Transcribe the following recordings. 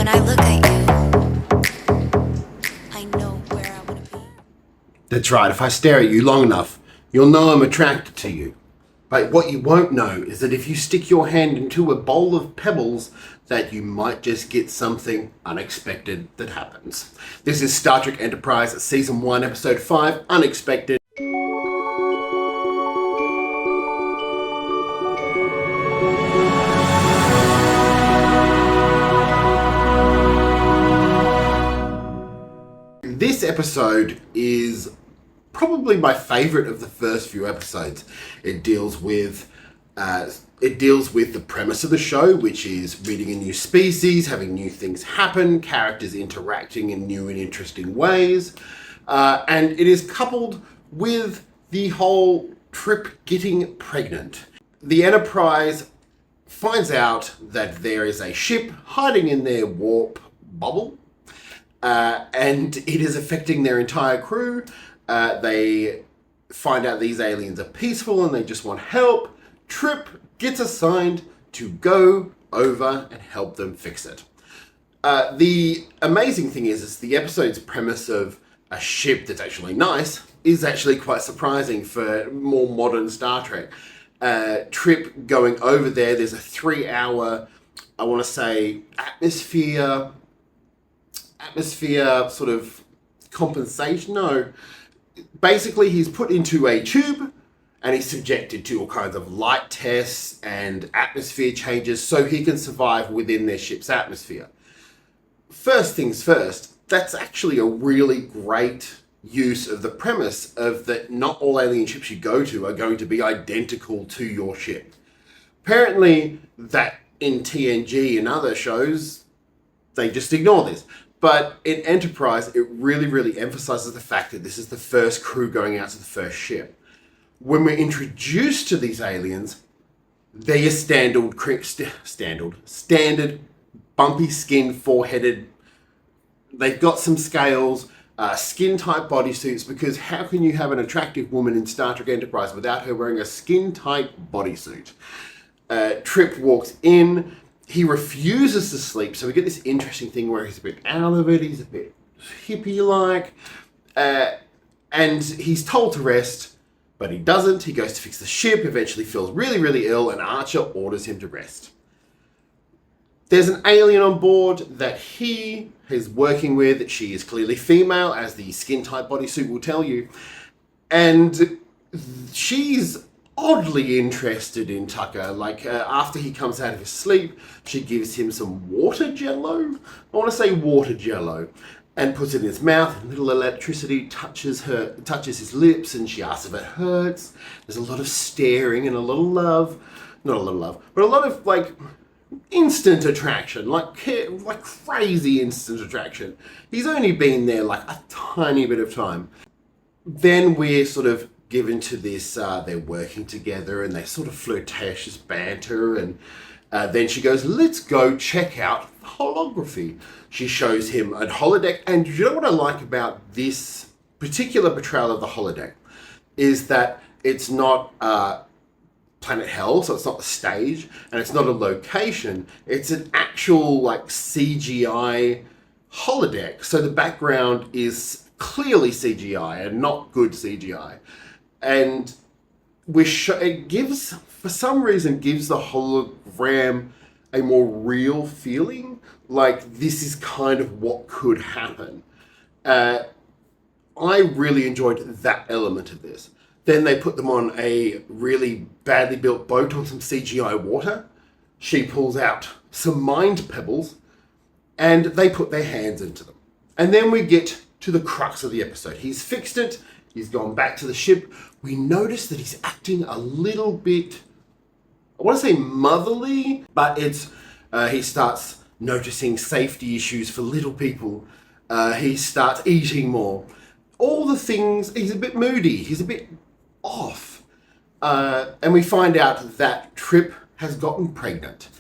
When I look at you, I know where I want to be. That's right, if I stare at you long enough, you'll know I'm attracted to you. But what you won't know is that if you stick your hand into a bowl of pebbles, that you might just get something unexpected that happens. This is Star Trek Enterprise, Season 1, Episode 5, Unexpected. This episode is probably my favorite of the first few episodes. It deals with the premise of the show, which is meeting a new species, having new things happen, characters interacting in new and interesting ways, and it is coupled with the whole Trip getting pregnant. The Enterprise finds out that there is a ship hiding in their warp bubble, and it is affecting their entire crew. They find out these aliens are peaceful and they just want help. Trip gets assigned to go over and help them fix it. The amazing thing is the episode's premise of a ship that's actually nice is actually quite surprising for more modern Star Trek. Trip going over there's a 3-hour, I want to say, atmosphere sort of compensation. No, basically he's put into a tube and he's subjected to all kinds of light tests and atmosphere changes so he can survive within their ship's atmosphere. First things first, that's actually a really great use of the premise of that not all alien ships you go to are going to be identical to your ship. Apparently that in TNG and other shows, they just ignore this. But in Enterprise, it really, really emphasizes the fact that this is the first crew going out to the first ship. When we're introduced to these aliens, they're your standard, bumpy skin, four-headed. They've got some scales, skin-tight bodysuits, because how can you have an attractive woman in Star Trek Enterprise without her wearing a skin-tight bodysuit? Trip walks in. He refuses to sleep, so we get this interesting thing where he's a bit out of it, he's a bit hippie-like, and he's told to rest, but he doesn't. He goes to fix the ship, eventually feels really, really ill, and Archer orders him to rest. There's an alien on board that he is working with. She is clearly female, as the skin-tight bodysuit will tell you, and she's oddly interested in Tucker. After he comes out of his sleep, she gives him some water jello. I want to say water jello, and puts it in his mouth. A little electricity touches his lips, and she asks if it hurts. There's a lot of staring and a little love. Not a little love, but a lot of instant attraction, like crazy instant attraction. He's only been there a tiny bit of time. Then we're sort of given to this, they're working together and they sort of flirtatious banter, and then she goes, let's go check out holography. She shows him a holodeck, and you know what I like about this particular portrayal of the holodeck is that it's not Planet Hell, so it's not the stage, and it's not a location, it's an actual CGI holodeck, so the background is clearly CGI and not good CGI. And it gives, for some reason, gives the hologram a more real feeling, like this is kind of what could happen. I really enjoyed that element of this. Then they put them on a really badly built boat on some CGI water. She pulls out some mind pebbles, and they put their hands into them. And then we get to the crux of the episode. He's fixed it. He's gone back to the ship. We notice that he's acting a little bit, I want to say motherly, but it's he starts noticing safety issues for little people. He starts eating more. All the things, he's a bit moody. He's a bit off. And we find out that Trip has gotten pregnant.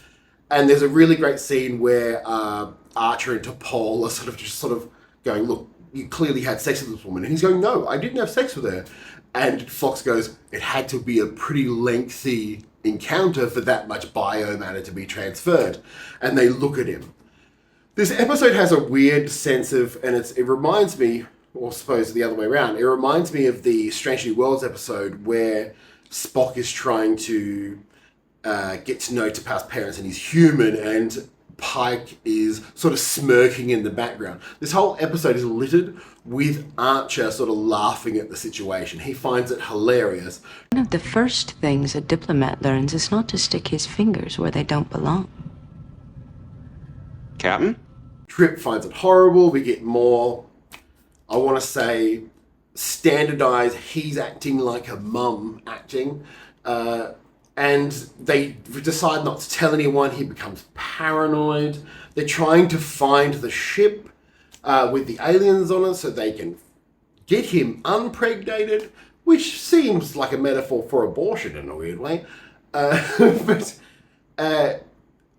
And there's a really great scene where Archer and T'Pol are sort of going, look, you clearly had sex with this woman. And he's going, no, I didn't have sex with her. And Fox goes, it had to be a pretty lengthy encounter for that much biomatter to be transferred. And they look at him. This episode has a weird sense of, and it reminds me, or I suppose the other way around, it reminds me of the Strange New Worlds episode where Spock is trying to get to know T'Pau's parents and he's human, and Pike is sort of smirking in the background. This whole episode is littered with Archer sort of laughing at the situation. He finds it hilarious. One of the first things a diplomat learns is not to stick his fingers where they don't belong. Captain? Trip finds it horrible. We get more, I want to say, standardized, he's acting like a mum acting. And they decide not to tell anyone. He becomes paranoid. They're trying to find the ship with the aliens on it so they can get him unpregnated, which seems like a metaphor for abortion in a weird way. But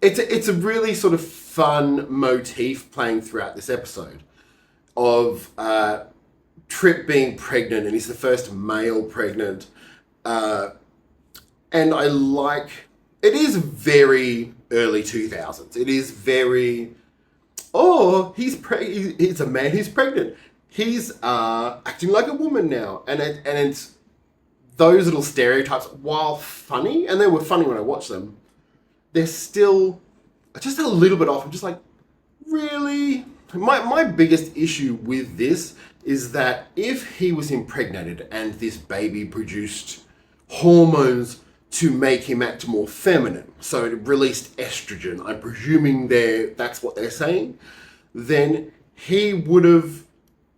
it's a really sort of fun motif playing throughout this episode of Trip being pregnant, and he's the first male pregnant. And I like, it is very early 2000s. It is very, he's a man who's pregnant. He's acting like a woman now. And it's those little stereotypes, while funny, and they were funny when I watched them, they're still just a little bit off. I'm just like, really? My biggest issue with this is that if he was impregnated and this baby produced hormones to make him act more feminine, so it released estrogen, I'm presuming that's what they're saying, then he would have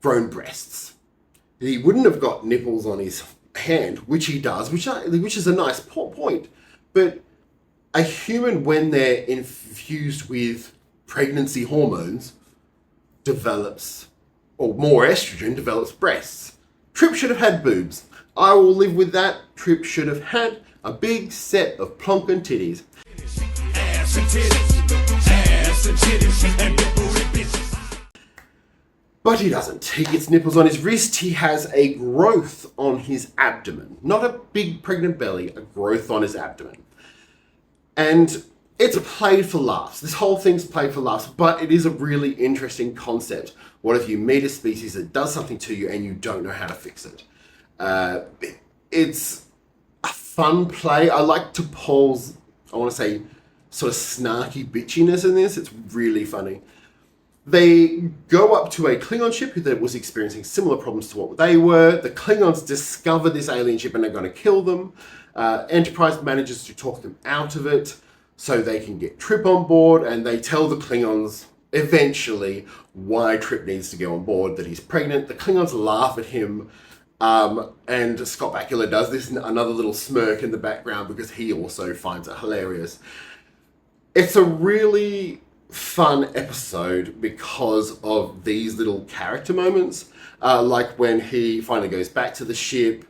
grown breasts. He wouldn't have got nipples on his hand, which he does, which is a nice point. But a human, when they're infused with pregnancy hormones, develops, or more estrogen, develops breasts. Trip should have had boobs. I will live with that. Trip should have had a big set of plonkin' titties. Ass and titties, ass and titties, and big booty bitches. But he doesn't. He gets nipples on his wrist. He has a growth on his abdomen. Not a big pregnant belly, a growth on his abdomen. And it's played for laughs. This whole thing's played for laughs, but it is a really interesting concept. What if you meet a species that does something to you and you don't know how to fix it? It's a fun play. I like T'Pol's, I want to say, sort of snarky bitchiness in this. It's really funny. They go up to a Klingon ship that was experiencing similar problems to what they were. The Klingons discover this alien ship and they're going to kill them. Enterprise manages to talk them out of it so they can get Trip on board, and they tell the Klingons eventually why Trip needs to go on board, that he's pregnant. The Klingons laugh at him, and Scott Bakula does this, another little smirk in the background, because he also finds it hilarious. It's a really fun episode because of these little character moments, like when he finally goes back to the ship.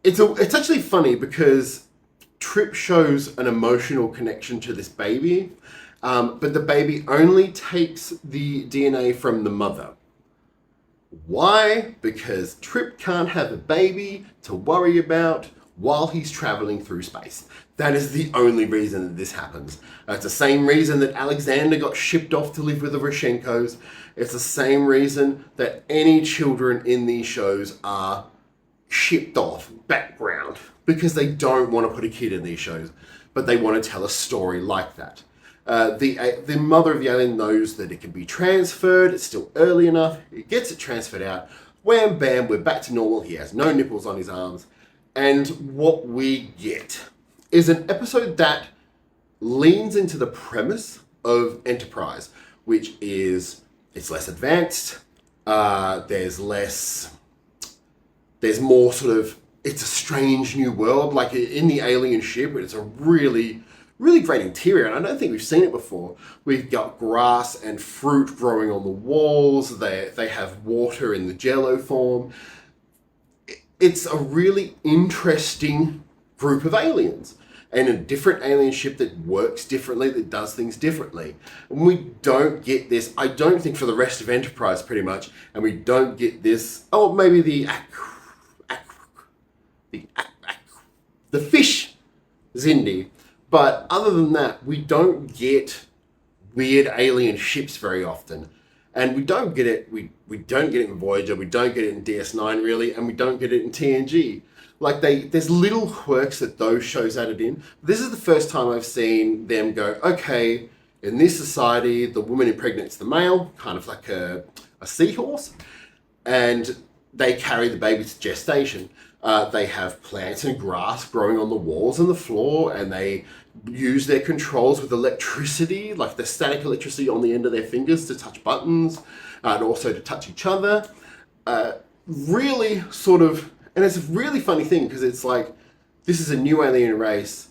It's actually funny because Trip shows an emotional connection to this baby, but the baby only takes the DNA from the mother. Why? Because Trip can't have a baby to worry about while he's traveling through space. That is the only reason that this happens. It's the same reason that Alexander got shipped off to live with the Rashenkos. It's the same reason that any children in these shows are shipped off, background, because they don't want to put a kid in these shows, but they want to tell a story like that. The mother of the alien knows that it can be transferred. It's still early enough. It gets it transferred out. Wham, bam, we're back to normal. He has no nipples on his arms. And what we get is an episode that leans into the premise of Enterprise, which is it's less advanced. There's more sort of, it's a strange new world. Like in the alien ship, it's a really, really great interior, and I don't think we've seen it before. We've got grass and fruit growing on the walls. They have water in the jello form. It's a really interesting group of aliens, and a different alien ship that works differently, that does things differently. And we don't get this, I don't think, for the rest of Enterprise pretty much, and we don't get this, maybe the fish Zindi. But other than that, we don't get weird alien ships very often. And we don't get it. We don't get it in Voyager. We don't get it in DS9 really, and we don't get it in TNG. Like there's little quirks that those shows added in. This is the first time I've seen them go, okay, in this society, the woman impregnates the male, kind of like a seahorse, and they carry the baby to gestation. They have plants and grass growing on the walls and the floor, and they use their controls with electricity, like the static electricity on the end of their fingers to touch buttons, and also to touch each other. Really sort of, and it's a really funny thing because it's like, this is a new alien race.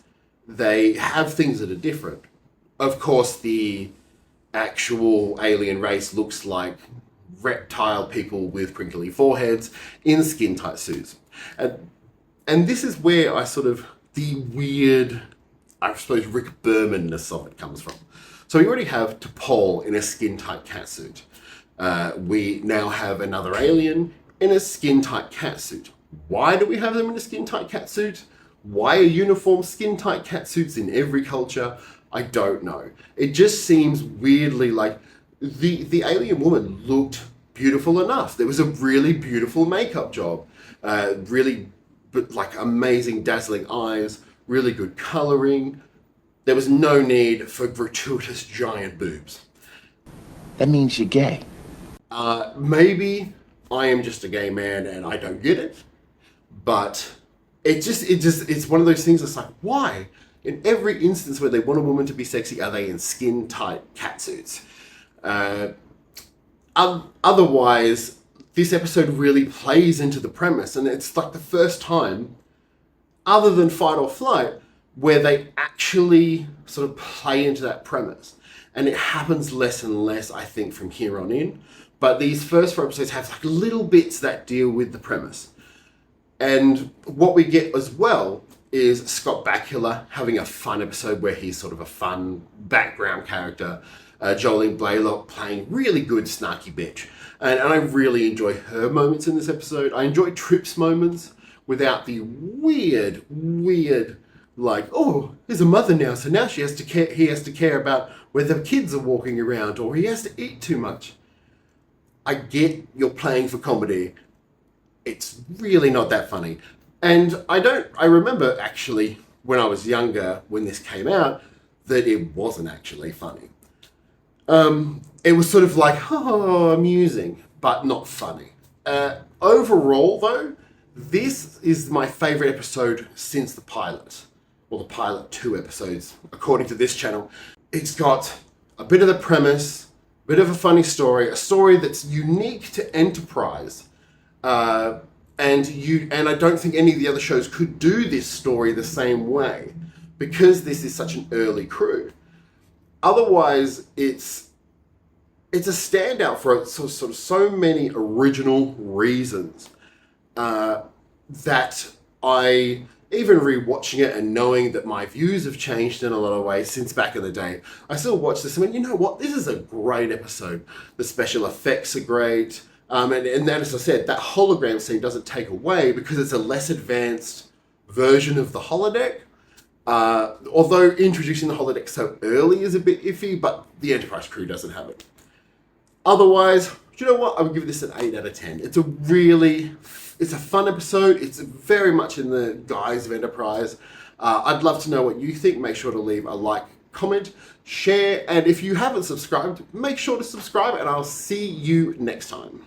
They have things that are different. Of course, the actual alien race looks like reptile people with crinkly foreheads in skin-tight suits. And this is where the weird, I suppose, Rick Berman-ness of it comes from. So we already have T'Pol in a skin-tight catsuit. We now have another alien in a skin-tight catsuit. Why do we have them in a skin-tight catsuit? Why are uniform skin-tight catsuits in every culture? I don't know. It just seems weirdly like the alien woman looked beautiful enough. There was a really beautiful makeup job. Really like amazing dazzling eyes, really good coloring. There was no need for gratuitous giant boobs. That means you're gay. Maybe I am just a gay man and I don't get it, but it's one of those things that's like, why? In every instance where they want a woman to be sexy, are they in skin-tight catsuits? Otherwise, this episode really plays into the premise, and it's like the first time, other than Fight or Flight, where they actually sort of play into that premise. And it happens less and less, I think, from here on in. But these first 4 episodes have like little bits that deal with the premise. And what we get as well is Scott Bakula having a fun episode where he's sort of a fun background character. Jolene Blaylock playing really good snarky bitch. And I really enjoy her moments in this episode. I enjoy Trip's moments without the weird, like, oh, here's a mother now, so now he has to care about whether kids are walking around or he has to eat too much. I get you're playing for comedy. It's really not that funny. And I remember actually when I was younger, when this came out, that it wasn't actually funny. It was sort of like, oh, amusing, but not funny. Overall though, this is my favorite episode since the pilot, or the pilot 2 episodes, according to this channel. It's got a bit of the premise, a bit of a funny story, a story that's unique to Enterprise. And I don't think any of the other shows could do this story the same way because this is such an early crew. Otherwise, it's a standout for so many original reasons that I, even rewatching it and knowing that my views have changed in a lot of ways since back in the day, I still watch this and went, you know what, this is a great episode. The special effects are great. And then, as I said, that hologram scene doesn't take away because it's a less advanced version of the holodeck. Although introducing the holodeck so early is a bit iffy, but the Enterprise crew doesn't have it. Otherwise, you know what? I would give this an 8 out of 10. It's a fun episode. It's very much in the guise of Enterprise. I'd love to know what you think. Make sure to leave a like, comment, share, and if you haven't subscribed, make sure to subscribe, and I'll see you next time.